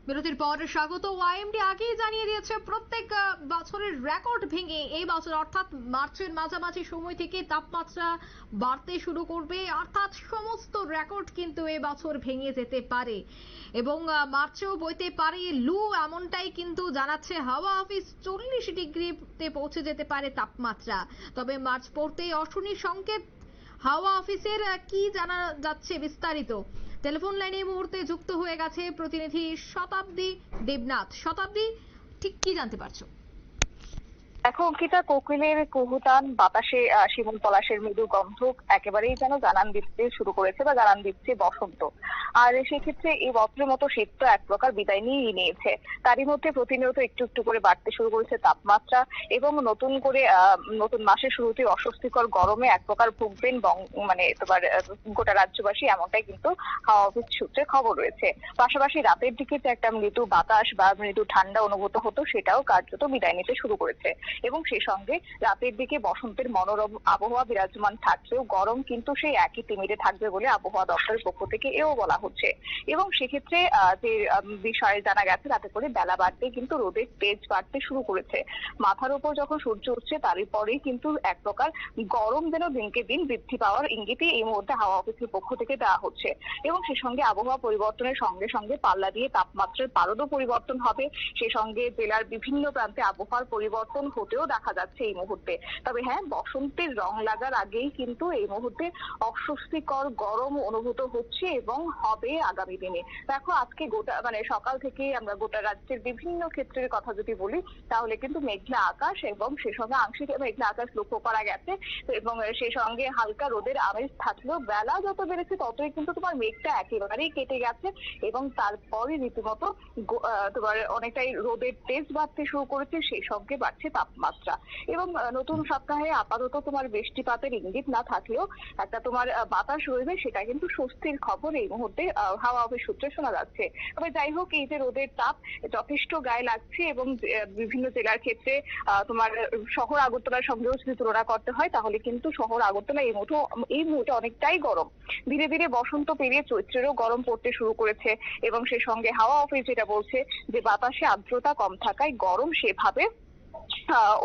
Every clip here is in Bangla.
বিরতির পর স্বাগত। ওয়াইএমডি আগেই জানিয়ে দিয়েছে প্রত্যেক বছরের রেকর্ড ভেঙে এই বছর অর্থাৎ মার্চের মাঝামাঝি সময় থেকে তাপমাত্রা বাড়তে শুরু করবে, অর্থাৎ সমস্ত রেকর্ড কিন্তু এই বছর ভেঙে যেতে পারে এবং মার্চেও বইতে পারে লু, এমনটাই কিন্তু জানাচ্ছে হাওয়া অফিস। 40 ডিগ্রিতে পৌঁছে যেতে পারে তাপমাত্রা। তবে মার্চ পড়তেই অশনি সংকেত হাওয়া অফিসের। কি জানা যাচ্ছে বিস্তারিত? টেলিফোন লাইনে এই মুহূর্তে যুক্ত হয়ে গেছে প্রতিনিধি শতাব্দী দেবনাথ। শতাব্দী, ঠিক কি জানতে পারছো? দেখো অঙ্কিতা, কোকিলের কুহুতান, বাতাসে শিমুল পলাশের মৃদু গন্ধ একেবারেই যেন জানান দিতে শুরু করেছে বা জানান দিচ্ছে বসন্ত। আর সেক্ষেত্রে এই বছরের মতো শীত তো এক প্রকার বিদায় নিয়েই নিয়েছে। তারই মধ্যে প্রতিনিয়ত একটু একটু করে বাড়তে শুরু করেছে তাপমাত্রা এবং নতুন করে নতুন মাসের শুরুতে অস্বস্তিকর গরমে এক প্রকার ভুগবেন মানে তোমার গোটা রাজ্যবাসী, এমনটাই কিন্তু হাওয়া অফিস সূত্রে খবর রয়েছে। পাশাপাশি রাতের দিকে যে একটা মৃদু বাতাস বা মৃদু ঠান্ডা অনুভূত হতো, সেটাও কার্যত বিদায় নিতে শুরু করেছে এবং সেই সঙ্গে রাতের দিকে বসন্তের মনোরম আবহাওয়া বিরাজমান থাকলেও গরম কিন্তু সেই একই তিমিরে থাকবে বলে আবহাওয়া দপ্তরের পক্ষ থেকে এও বলা হচ্ছে। এবং সেক্ষেত্রে যে বিষয়ে জানা গেছে, তাতে করে বেলা বাড়তে কিন্তু রোদের তেজ বাড়তে শুরু করেছে। মাথার উপর যখন সূর্য উঠছে তারই পরেই কিন্তু এক প্রকার গরম যেন দিনকে দিন বৃদ্ধি পাওয়ার ইঙ্গিতই এই মুহূর্তে হাওয়া অফিসের পক্ষ থেকে দেওয়া হচ্ছে। এবং সে সঙ্গে আবহাওয়া পরিবর্তনের সঙ্গে সঙ্গে পাল্লা দিয়ে তাপমাত্রার পারদও পরিবর্তন হবে। সে সঙ্গে জেলার বিভিন্ন প্রান্তে আবহাওয়ার পরিবর্তন হতেও দেখা যাচ্ছে এই মুহূর্তে। তবে হ্যাঁ, বসন্তের রং লাগার আগেই কিন্তু এই মুহূর্তে অস্বস্তিকর গরম অনুভূত হচ্ছে এবং হবে আগামী দিনে। দেখো আজকে গোটা মানে সকাল থেকে আমরা গোটা রাজ্যের বিভিন্ন ক্ষেত্রের কথা যদি বলি, তাহলে কিন্তু মেঘলা আকাশ এবং সে সঙ্গে আংশিক মেঘলা আকাশ লক্ষ্য করা গেছে এবং সে সঙ্গে হালকা রোদের আমেজ থাকলেও বেলা যত বেড়েছে ততই কিন্তু তোমার মেঘটা একেবারেই কেটে গেছে এবং তারপরে রীতিমতো তোমার অনেকটাই রোদের তেজ বাড়তে শুরু করেছে, সেই সঙ্গে বাড়ছে তাপমাত্রা। এবং নতুন সপ্তাহে আপাতত তোমার বৃষ্টিপাতের ইঙ্গিত না থাকলেও একটা তোমার বাতাস রয়েছে, সেটা কিন্তু স্বস্তির খবর এই মুহূর্তে হাওয়া অফিস সূত্রে শোনা যাচ্ছে। তবে যাই হোক, এই যে রোদের তাপ যথেষ্ট গায়ে লাগছে এবং বিভিন্ন জেলার ক্ষেত্রে তোমার শহর আগরতলার সঙ্গেও যদি তুলনা করতে হয়, তাহলে কিন্তু শহর আগরতলা এই মুহূর্তে অনেকটাই গরম। ধীরে ধীরে বসন্ত পেরিয়ে চৈত্রেরও গরম পড়তে শুরু করেছে এবং সে সঙ্গে হাওয়া অফিস যেটা বলছে যে বাতাসে আর্দ্রতা কম থাকায় গরম সেভাবে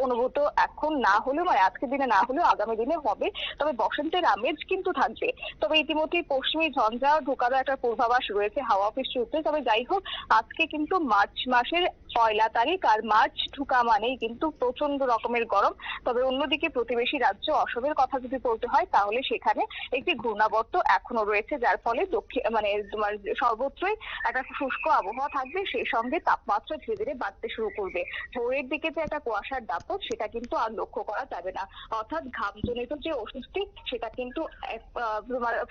অনুভূত এখন না হলেও, মানে আজকের দিনে না হলেও আগামী দিনে হবে। তবে বসন্তের আমেজ কিন্তু থাকবে। তবে ইতিমধ্যে পশ্চিমী ঝঞ্ঝা ঢোকারও একটা পূর্বাভাস রয়েছে হাওয়া অফিস সূত্রে। তবে যাই হোক, আজকে কিন্তু মার্চ মাসের 1 তারিখ, আর মার্চ ঢোকা মানেই কিন্তু প্রচন্ড রকমের গরম। তবে অন্যদিকে প্রতিবেশী রাজ্য অসমের কথা যদি বলতে হয়, তাহলে সেখানে একটি ঘূর্ণাবর্ত এখনো রয়েছে, যার ফলে দক্ষিণ মানে তোমার সর্বত্রই একটা শুষ্ক আবহাওয়া থাকবে। সেই সঙ্গে তাপমাত্রা ধীরে ধীরে বাড়তে শুরু করবে। ভোরের দিকে যে একটা কুয়াশার দাপট, সেটা কিন্তু আর লক্ষ্য করা যাবে না। অর্থাৎ ঘামজনিত যে অস্বস্তি, সেটা কিন্তু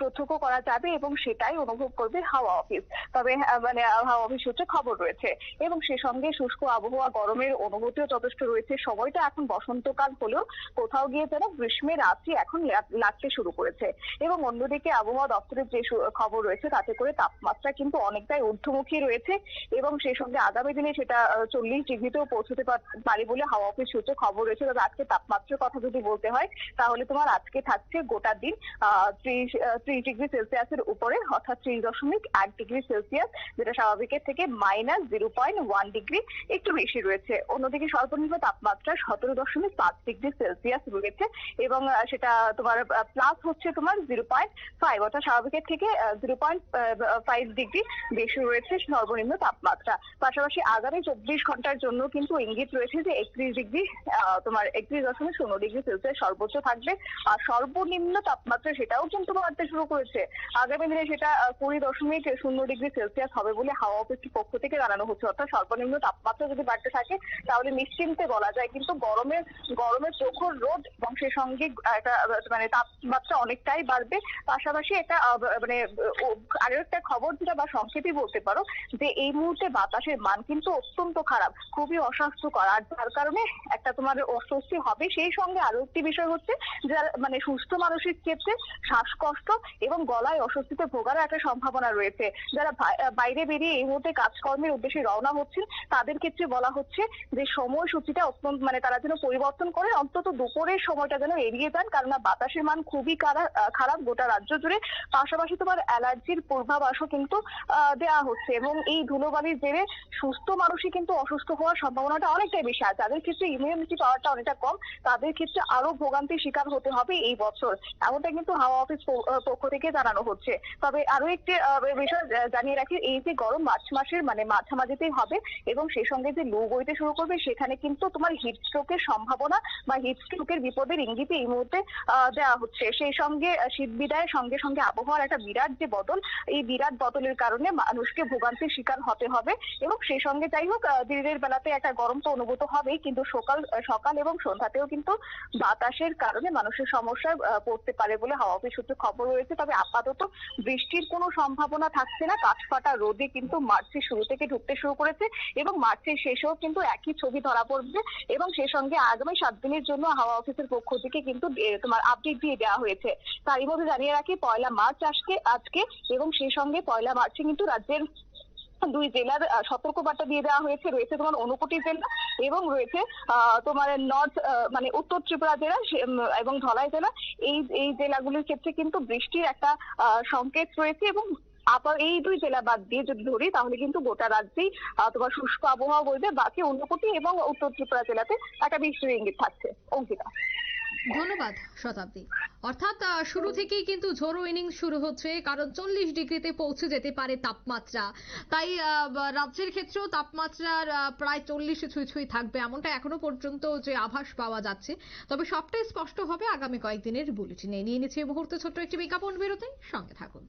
প্রত্যক্ষ করা যাবে এবং সেটাই অনুভব করবে হাওয়া অফিস। তবে মানে হাওয়া অফিস সূত্রে খবর রয়েছে। এবং সে সঙ্গে শুষ্ক আবহাওয়া, গরমের অনুভূতিও যথেষ্ট রয়েছে। সময়টা এখন বসন্তকাল হলেও কোথাও গিয়ে যেন গ্রীষ্মের আঁচই এখন লাগতে শুরু করেছে। এবং অন্যদিকে আবহাওয়া দপ্তরের যে খবর রয়েছে, তাতে করে তাপমাত্রা কিন্তু অনেকটাই ঊর্ধ্বমুখী রয়েছে এবং সেই সঙ্গে আগামী দিনে সেটা 40 ডিগ্রিতেও পৌঁছতে পারে বলে হাওয়া অফিস সূত্রে খবর রয়েছে। তবে আজকে তাপমাত্রার কথা যদি বলতে হয়, তাহলে তোমার আজকে থাকছে গোটা দিন 30 ডিগ্রি সেলসিয়াসের উপরে, অর্থাৎ 30.1 ডিগ্রি সেলসিয়াস, যেটা স্বাভাবিকের থেকে -0.1 ডিগ্রি একটু বেশি রয়েছে। অন্যদিকে সর্বনিম্ন তাপমাত্রা 17.5 ডিগ্রি সেলসিয়াস রয়েছে এবং সেটা তোমার প্লাস হচ্ছে তোমার 0.5, অর্থাৎ স্বাভাবিকের থেকে 0.5 ডিগ্রি বেশি রয়েছে সর্বনিম্ন তাপমাত্রা। পাশাপাশি আগামী 24 ঘন্টার জন্য কিন্তু ইঙ্গিত রয়েছে যে 31.0 ডিগ্রি সেলসিয়াস সর্বোচ্চ থাকবে। আর সর্বনিম্ন তাপমাত্রা সেটাও কিন্তু বাড়তে শুরু করেছে। আগামী দিনে সেটা 20.0 ডিগ্রি সেলসিয়াস হবে বলে হাওয়া অফিসের পক্ষ থেকে জানানো হচ্ছে। অর্থাৎ সর্বনিম্ন তাপমাত্রা যদি বাড়তে থাকে, তাহলে নিশ্চিন্তে বলা যায় কিন্তু গরমের প্রখর রোদ এবং সে সঙ্গে একটা মানে তাপমাত্রা অনেকটাই বাড়বে। পাশাপাশি একটা মানে আরো একটা খবর যেটা বা সংকেতই বলতে পারো, যে এই মুহূর্তে বাতাসের মান কিন্তু অত্যন্ত খারাপ, খুবই অস্বাস্থ্যকর। আর যার কারণে একটা তোমার অস্বস্তি হবে। সেই সঙ্গে আরো একটি বিষয় হচ্ছে যারা মানে সুস্থ মানুষের ক্ষেত্রে শ্বাসকষ্ট এবং গলায় অস্বস্তিতে ভোগার একটা সম্ভাবনা রয়েছে। যারা বাইরে বেরিয়ে এই মুহূর্তে কাজকর্মের উদ্দেশ্যে রওনা হচ্ছেন তাদের ক্ষেত্রে বলা হচ্ছে যে সময়সূচিটা অত্যন্ত মানে তারা যেন পরিবর্তন করে, অন্তত দুপুরের সময়টা যেন এড়িয়ে যান, কারণ বাতাসের মান খুবই খারাপ গোটা রাজ্য জুড়ে। পাশাপাশি তোমার অ্যালার্জির পূর্বাভাসও কিন্তু দেওয়া হচ্ছে এবং এই ধুলোবালির জেরে সুস্থ মানুষই কিন্তু অসুস্থ হওয়ার সম্ভাবনাটা অনেকটাই বেশি। আর যাদের ক্ষেত্রে ইমিউনিটি পাওয়ারটা অনেকটা কম তাদের ক্ষেত্রে আরো ভোগান্তির শিকার হতে হবে এই বছর, এমনটা কিন্তু হাওয়া অফিস পক্ষ থেকে জানানো হচ্ছে। তবে আরো একটি বিষয় জানিয়ে রাখি, এই যে গরম মার্চ মাসের মানে মাঝামাঝিতেই হবে এবং সেই সঙ্গে যে লু বইতে শুরু করবে সেখানে কিন্তু তোমার হিটস্ট্রোকের সম্ভাবনা বা হিটস্ট্রোকের বিপদের ইঙ্গিত এই মুহূর্তে দেওয়া হচ্ছে। সেই সঙ্গে শীত বিদায়ের সঙ্গে সঙ্গে আবহাওয়ার একটা বিরাট যে বদল, এই বিরাট বদলের কারণে মানুষকে ভোগান্তির শিকার হতে হবে এবং সেই সঙ্গে যাই হোক দিনের বেলাতে একটা গরম তো অনুভূত হবেই, কিন্তু সকাল এবং সন্ধ্যাতেও কিন্তু বাতাসের কারণে মানুষের সমস্যায় পড়তে পারে বলে হাওয়া অফিস সূত্রে খবর রয়েছে। তবে আপাতত বৃষ্টির কোনো সম্ভাবনা থাকছে না। কাঠফাটা রোদে কিন্তু মার্চের শুরু থেকে ঢুকতে শুরু করেছে এবং মার্চের শেষেও কিন্তু একই ছবি ধরা পড়বে এবং সেই সঙ্গে আগামী 7 দিনের জন্য হাওয়া অফিসের পক্ষ থেকে কিন্তু তোমার আপডেট দিয়ে দেওয়া হয়েছে। তারই মধ্যে জানিয়ে রাখি 1 মার্চ আজকে এবং সেই সঙ্গে 1 মার্চে কিন্তু রাজ্যের 2 জেলার সতর্কবার্তা দিয়ে দেওয়া হয়েছে। রয়েছে তোমার ঊনকোটি জেলা এবং রয়েছে তোমার নর্থ মানে উত্তর ত্রিপুরা জেলা এবং ধলাই জেলা। এই জেলাগুলির ক্ষেত্রে কিন্তু বৃষ্টির একটা সংকেত রয়েছে এবং আবার এই 2 জেলা বাদ দিয়ে যদি ধরি তাহলে কিন্তু গোটা রাজ্যেই তোমার শুষ্ক আবহাওয়া বলবে। বাকি ঊনকোটি এবং উত্তর ত্রিপুরা জেলাতে একটা বৃষ্টির ইঙ্গিত থাকছে। অঙ্কিতা। ধন্যবাদ শতাব্দী। অর্থাৎ শুরু থেকেই কিন্তু ঝোড়ো ইনিংস শুরু হচ্ছে, কারণ 40 ডিগ্রিতে পৌঁছে যেতে পারে তাপমাত্রা। তাই রাজ্যের ক্ষেত্রেও তাপমাত্রার প্রায় 40 ছুঁই থাকবে, এমনটা এখনো পর্যন্ত যে আভাস পাওয়া যাচ্ছে। তবে সবটাই স্পষ্ট হবে আগামী কয়েকদিনের বুলেটিনে। নিয়ে নিচ্ছে এই মুহূর্তে ছোট্ট একটি বিজ্ঞাপন বিরতি, সঙ্গে থাকুন।